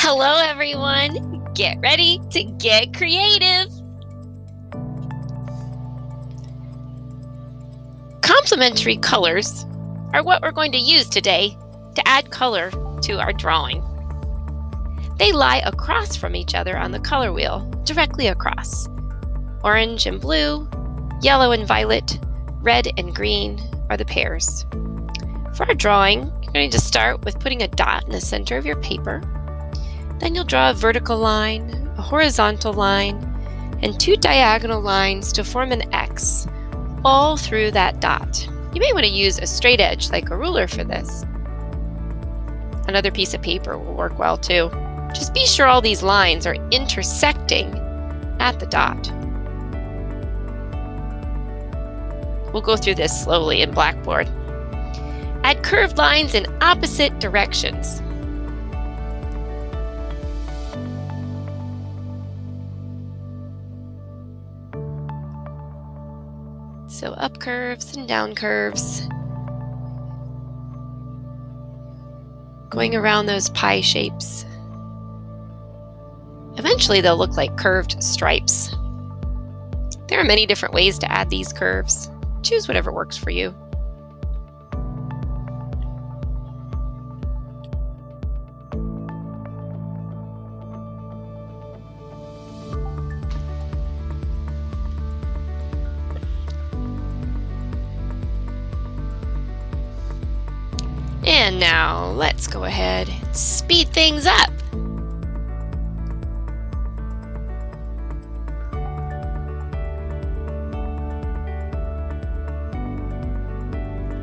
Hello, everyone. Get ready to get creative. Complementary colors are what we're going to use today to add color to our drawing. They lie across from each other on the color wheel, directly across. Orange and blue, yellow and violet, red and green are the pairs. For our drawing, you're going to start with putting a dot in the center of your paper. Then you'll draw a vertical line, a horizontal line, and two diagonal lines to form an X, all through that dot. You may want to use a straight edge like a ruler for this. Another piece of paper will work well too. Just be sure all these lines are intersecting at the dot. We'll go through this slowly in Blackboard. Add curved lines in opposite directions. So up curves and down curves. Going around those pie shapes. Eventually they'll look like curved stripes. There are many different ways to add these curves. Choose whatever works for you. And now let's go ahead and speed things up.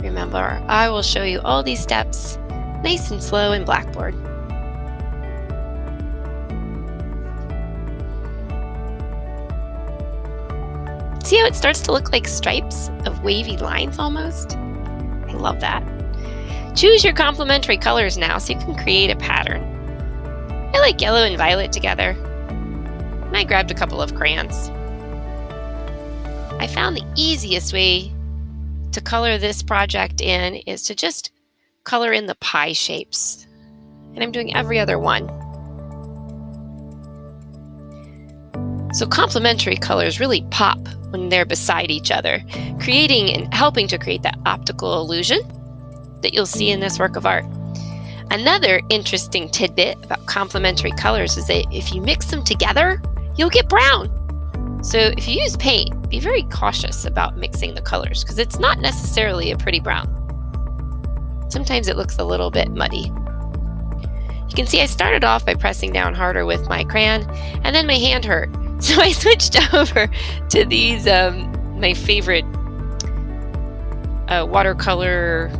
Remember, I will show you all these steps nice and slow in Blackboard. See how it starts to look like stripes of wavy lines almost? I love that. Choose your complementary colors now so you can create a pattern. I like yellow and violet together, and I grabbed a couple of crayons. I found the easiest way to color this project in is to just color in the pie shapes, and I'm doing every other one. So complementary colors really pop when they're beside each other, creating and helping to create that optical illusion that you'll see in this work of art. Another interesting tidbit about complementary colors is that if you mix them together, you'll get brown. So if you use paint, be very cautious about mixing the colors because it's not necessarily a pretty brown. Sometimes it looks a little bit muddy. You can see I started off by pressing down harder with my crayon and then my hand hurt. So I switched over to these, my favorite watercolor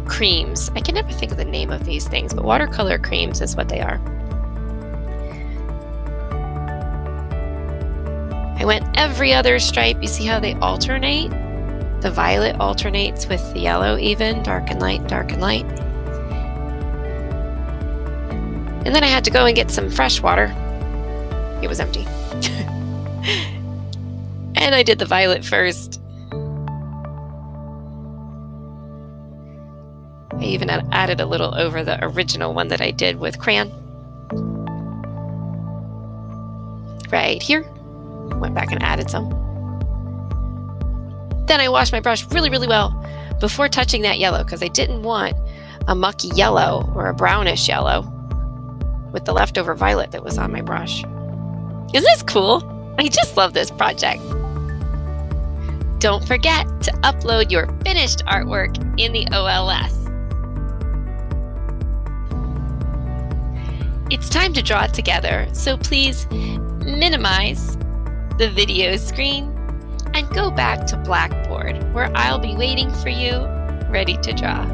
creams. I can never think of the name of these things, but watercolor creams is what they are. I went every other stripe. You see how they alternate? The violet alternates with the yellow even, dark and light, dark and light. And then I had to go and get some fresh water. It was empty. And I did the violet first. I even added a little over the original one that I did with crayon. Right here. Went back and added some. Then I washed my brush really, really well before touching that yellow because I didn't want a mucky yellow or a brownish yellow with the leftover violet that was on my brush. Isn't this cool? I just love this project. Don't forget to upload your finished artwork in the OLS. It's time to draw it together, so please minimize the video screen and go back to Blackboard where I'll be waiting for you, ready to draw.